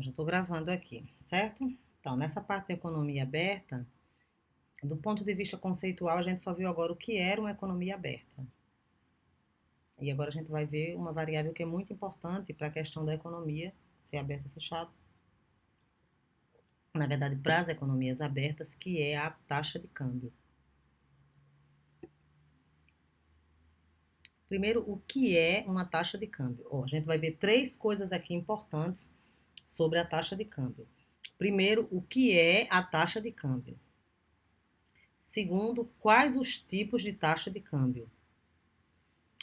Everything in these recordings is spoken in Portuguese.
Já estou gravando aqui, certo? Então, nessa parte da economia aberta, do ponto de vista conceitual, a gente só viu agora o que era uma economia aberta. E agora a gente vai ver uma variável que é muito importante para a questão da economia, se é aberta ou fechada. Na verdade, para as economias abertas, que é a taxa de câmbio. Primeiro, o que é uma taxa de câmbio? A gente vai ver três coisas aqui importantes sobre a taxa de câmbio. Primeiro, o que é a taxa de câmbio? Segundo, quais os tipos de taxa de câmbio?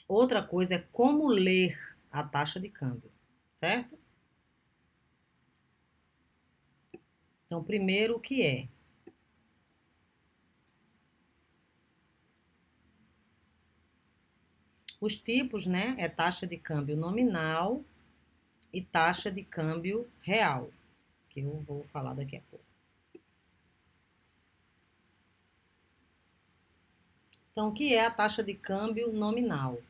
Outra coisa é como ler a taxa de câmbio, certo? Então, primeiro, o que é? Os tipos, né? É taxa de câmbio nominal e taxa de câmbio real, que eu vou falar daqui a pouco. Então, o que é a taxa de câmbio nominal?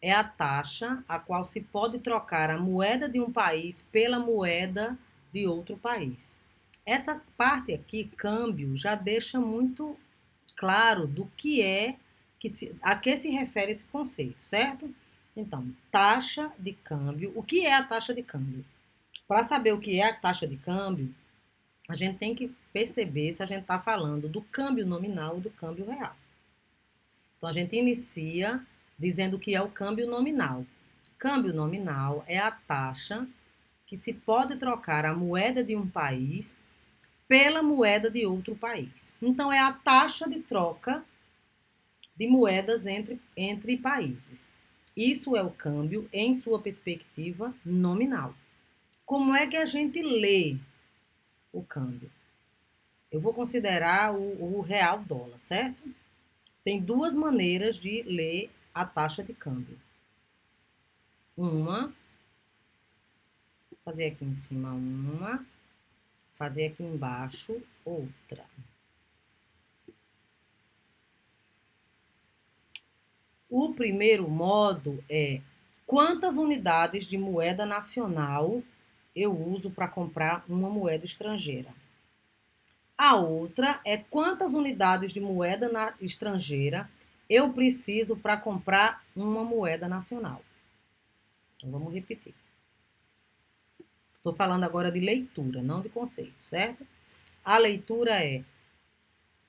É a taxa a qual se pode trocar a moeda de um país pela moeda de outro país. Essa parte aqui, câmbio, já deixa muito claro do que é, a que se refere esse conceito, certo? Então, taxa de câmbio. O que é a taxa de câmbio? Para saber o que é a taxa de câmbio, a gente tem que perceber se a gente está falando do câmbio nominal ou do câmbio real. Então, a gente inicia dizendo que é o câmbio nominal. Câmbio nominal é a taxa que se pode trocar a moeda de um país pela moeda de outro país. Então, é a taxa de troca de moedas entre países. Isso é o câmbio em sua perspectiva nominal. Como é que a gente lê o câmbio? Eu vou considerar o real dólar, certo? Tem duas maneiras de ler a taxa de câmbio. Uma, fazer aqui em cima uma, fazer aqui embaixo outra. O primeiro modo é quantas unidades de moeda nacional eu uso para comprar uma moeda estrangeira. A outra é quantas unidades de moeda estrangeira eu preciso para comprar uma moeda nacional. Então, vamos repetir. Estou falando agora de leitura, não de conceito, certo? A leitura é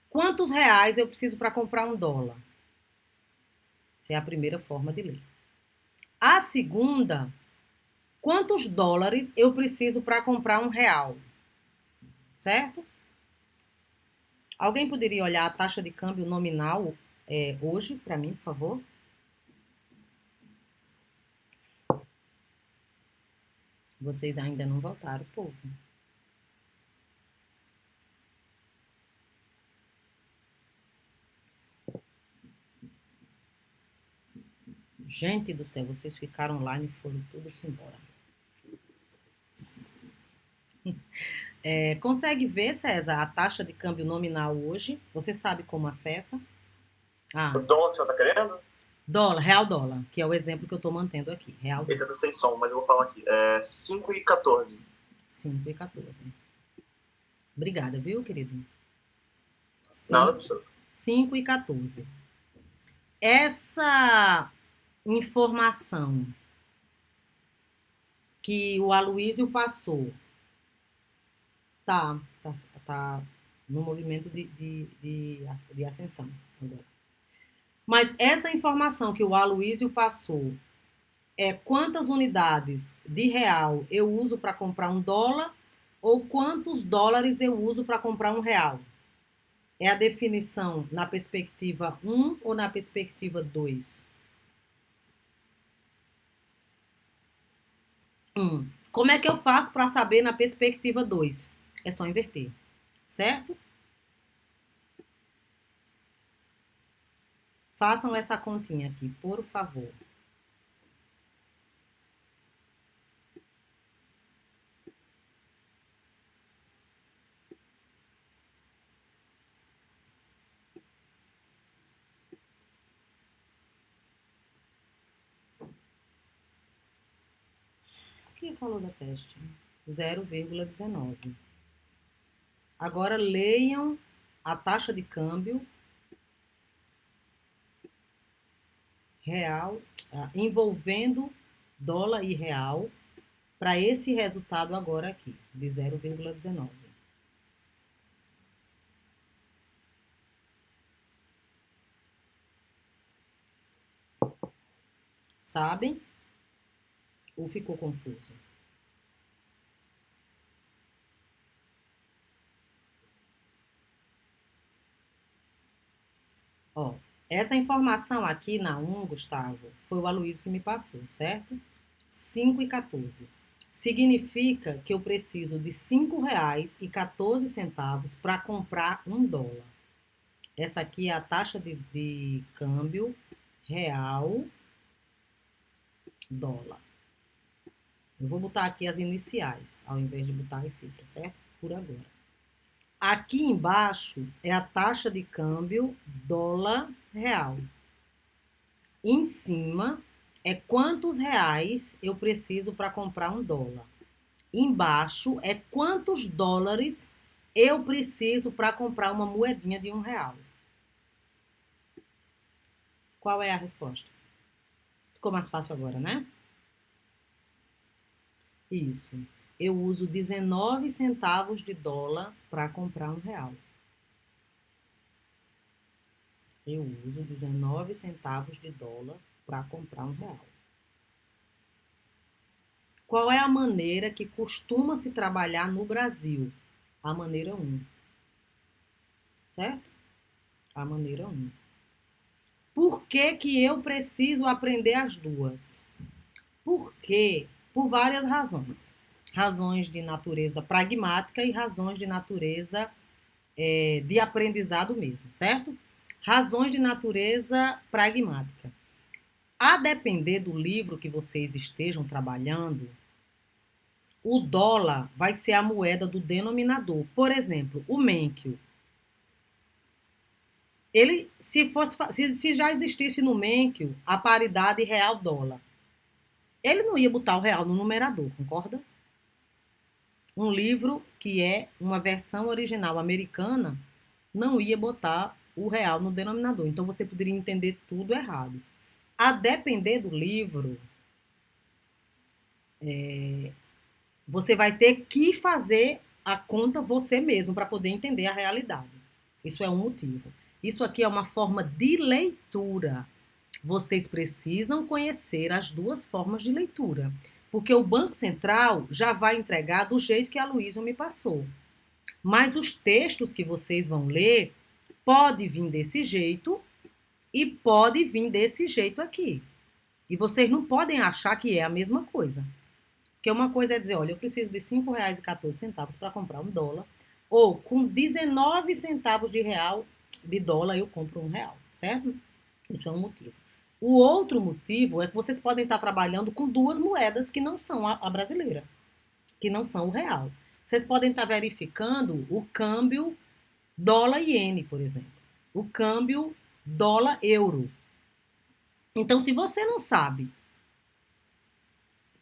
quantos reais eu preciso para comprar um dólar? Essa é a primeira forma de ler. A segunda, quantos dólares eu preciso para comprar um real? Certo? Alguém poderia olhar a taxa de câmbio nominal hoje, para mim, por favor? Vocês ainda não voltaram, povo. Gente do céu, vocês ficaram online e foram todos embora. Consegue ver, César, a taxa de câmbio nominal hoje? Você sabe como acessa? O dólar que você tá querendo? Dólar, real dólar, que é o exemplo que eu estou mantendo aqui. Real dólar. Ele tá sem som, mas eu vou falar aqui. É 5,14. 5,14. Obrigada, viu, querido? Nada, professor. 5,14. Essa informação que o Aloysio passou tá no movimento de ascensão agora. Mas essa informação que o Aloysio passou é quantas unidades de real eu uso para comprar um dólar ou quantos dólares eu uso para comprar um real? É a definição na perspectiva 1 ou na perspectiva 2? Como é que eu faço para saber na perspectiva 2? É só inverter, certo? Façam essa continha aqui, por favor. O que é calor da peste? 0,19. Agora leiam a taxa de câmbio real, envolvendo dólar e real, para esse resultado agora aqui, de 0,19. Sabem? Ou ficou confuso? Ó, essa informação aqui na 1, Gustavo, foi o Aloysio que me passou, certo? 5,14. Significa que eu preciso de R$ 5,14 para comprar $1. Essa aqui é a taxa de câmbio real dólar. Eu vou botar aqui as iniciais, ao invés de botar as cifras, certo? Por agora. Aqui embaixo é a taxa de câmbio dólar real. Em cima é quantos reais eu preciso para comprar $1. Embaixo é quantos dólares eu preciso para comprar uma moedinha de R$1. Qual é a resposta? Ficou mais fácil agora, né? Isso. Eu uso 19 centavos de dólar para comprar R$1. Eu uso 19 centavos de dólar para comprar R$1. Qual é a maneira que costuma se trabalhar no Brasil? A maneira 1. Certo? A maneira 1. Por que que eu preciso aprender as duas? Porque, por várias razões. Razões de natureza pragmática e razões de natureza de aprendizado mesmo, certo? Razões de natureza pragmática. A depender do livro que vocês estejam trabalhando, o dólar vai ser a moeda do denominador. Por exemplo, o Menkyo. Ele, se já existisse no Menkyo a paridade real-dólar, ele não ia botar o real no numerador, concorda? Um livro que é uma versão original americana não ia botar o real no denominador. Então, você poderia entender tudo errado. A depender do livro, você vai ter que fazer a conta você mesmo para poder entender a realidade. Isso é um motivo. Isso aqui é uma forma de leitura. Vocês precisam conhecer as duas formas de leitura, porque o Banco Central já vai entregar do jeito que a Luísa me passou. Mas os textos que vocês vão ler pode vir desse jeito e pode vir desse jeito aqui. E vocês não podem achar que é a mesma coisa. Porque uma coisa é dizer, olha, eu preciso de R$ 5,14 para comprar $1, ou com 19 centavos de dólar eu compro R$1, certo? Isso é um motivo. O outro motivo é que vocês podem estar trabalhando com duas moedas que não são a brasileira, que não são o real. Vocês podem estar verificando o câmbio dólar-iene, por exemplo. O câmbio dólar-euro. Então, se você não sabe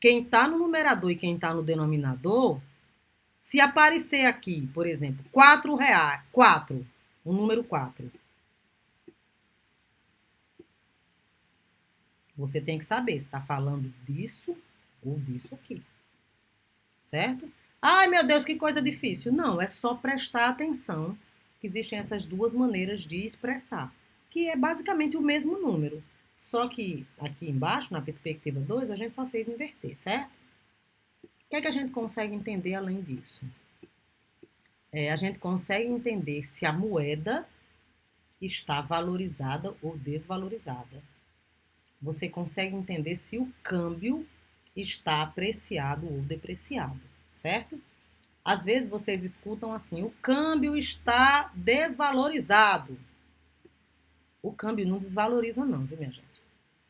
quem está no numerador e quem está no denominador, se aparecer aqui, por exemplo, R$4, 4, o número 4, você tem que saber se está falando disso ou disso aqui. Certo? Ai, meu Deus, que coisa difícil. Não, é só prestar atenção que existem essas duas maneiras de expressar, que é basicamente o mesmo número. Só que aqui embaixo, na perspectiva 2, a gente só fez inverter, certo? O que é que a gente consegue entender além disso? A gente consegue entender se a moeda está valorizada ou desvalorizada. Você consegue entender se o câmbio está apreciado ou depreciado, certo? Às vezes vocês escutam assim, o câmbio está desvalorizado. O câmbio não desvaloriza não, viu, minha gente?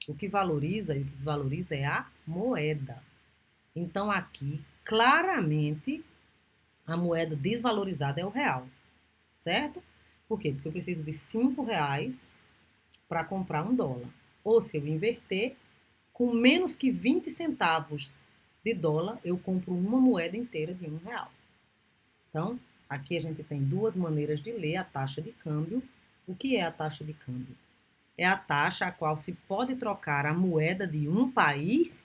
O que valoriza e o que desvaloriza é a moeda. Então, aqui, claramente, a moeda desvalorizada é o real, certo? Por quê? Porque eu preciso de R$5 para comprar $1. Ou se eu inverter, com menos que 20 centavos de dólar, eu compro uma moeda inteira de R$1. Então, aqui a gente tem duas maneiras de ler a taxa de câmbio. O que é a taxa de câmbio? É a taxa a qual se pode trocar a moeda de um país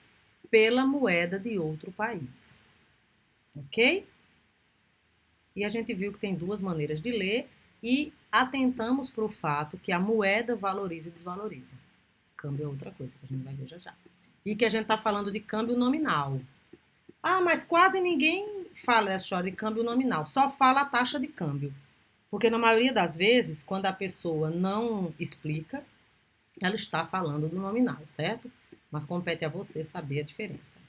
pela moeda de outro país. Ok? E a gente viu que tem duas maneiras de ler e atentamos para o fato que a moeda valoriza e desvaloriza. Câmbio é outra coisa, que a gente vai ver já já. E que a gente está falando de câmbio nominal. Ah, mas quase ninguém fala essa história de câmbio nominal, só fala a taxa de câmbio. Porque na maioria das vezes, quando a pessoa não explica, ela está falando do nominal, certo? Mas compete a você saber a diferença.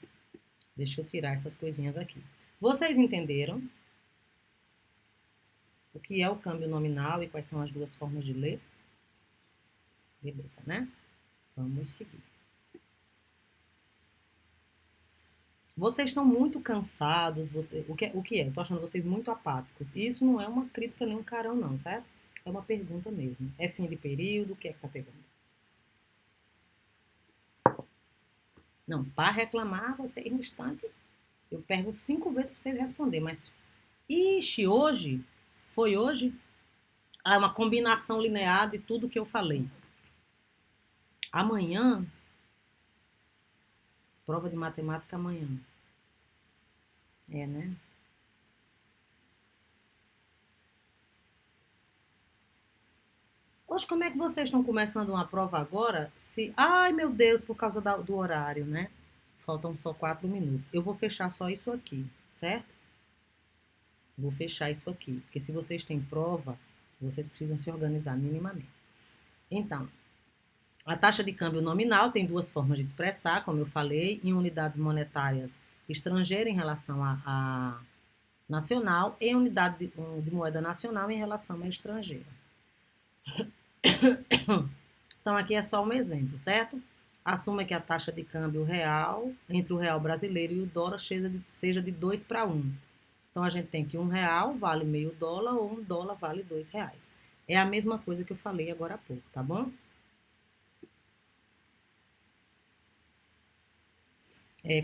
Deixa eu tirar essas coisinhas aqui. Vocês entenderam o que é o câmbio nominal e quais são as duas formas de ler? Beleza, né? Vamos seguir. Vocês estão muito cansados, o que é? Eu tô achando vocês muito apáticos. E isso não é uma crítica nem um carão não, certo? É uma pergunta mesmo. É fim de período, o que é que tá pegando? Não, para reclamar, vocês no instante, eu pergunto 5 vezes para vocês responderem, mas, ixi, hoje, foi hoje? Ah, é uma combinação linear de tudo que eu falei. Amanhã, prova de matemática amanhã. É, né? Hoje, como é que vocês estão começando uma prova agora? Ai, meu Deus, por causa do horário, né? Faltam só 4 minutos. Eu vou fechar só isso aqui, certo? Vou fechar isso aqui, porque se vocês têm prova, vocês precisam se organizar minimamente. Então, a taxa de câmbio nominal tem duas formas de expressar, como eu falei, em unidades monetárias estrangeiras em relação a nacional e em unidade de moeda nacional em relação à estrangeira. Então, aqui é só um exemplo, certo? Assuma que a taxa de câmbio real, entre o real brasileiro e o dólar, seja de 2 para 1. Então, a gente tem que R$1 vale meio dólar ou $1 vale R$2. É a mesma coisa que eu falei agora há pouco, tá bom?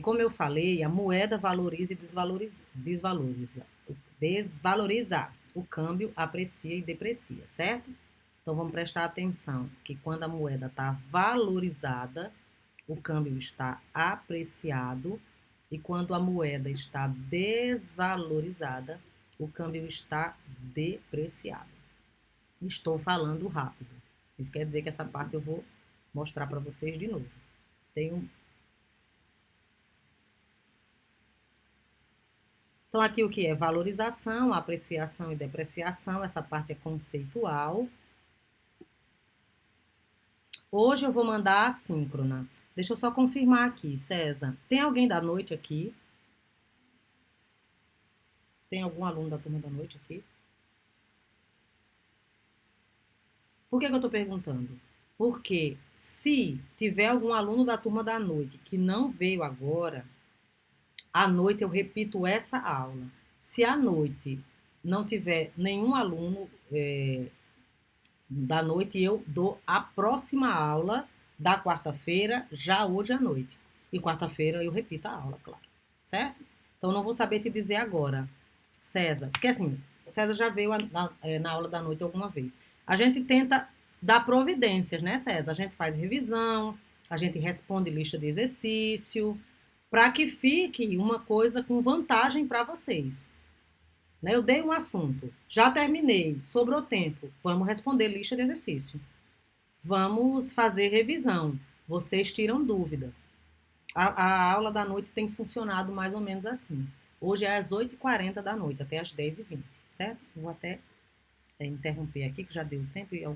Como eu falei, a moeda valoriza e desvaloriza. O câmbio aprecia e deprecia, certo? Então, vamos prestar atenção que quando a moeda está valorizada, o câmbio está apreciado, e quando a moeda está desvalorizada, o câmbio está depreciado. Estou falando rápido. Isso quer dizer que essa parte eu vou mostrar para vocês de novo. Então, aqui o que é valorização, apreciação e depreciação, essa parte é conceitual. Hoje eu vou mandar a assíncrona. Deixa eu só confirmar aqui, César. Tem alguém da noite aqui? Tem algum aluno da turma da noite aqui? Por que eu estou perguntando? Porque se tiver algum aluno da turma da noite que não veio agora, à noite eu repito essa aula. Se à noite não tiver nenhum aluno da noite, eu dou a próxima aula da quarta-feira, já hoje à noite. E quarta-feira eu repito a aula, claro. Certo? Então, não vou saber te dizer agora, César. Porque assim, César já veio na aula da noite alguma vez. A gente tenta dar providências, né, César? A gente faz revisão, a gente responde lista de exercício, para que fique uma coisa com vantagem para vocês. Eu dei um assunto, já terminei, sobrou tempo, vamos responder lista de exercício. Vamos fazer revisão, vocês tiram dúvida. A aula da noite tem funcionado mais ou menos assim. Hoje é às 8h40 da noite, até às 10h20, certo? Vou até interromper aqui, que já deu tempo e alguns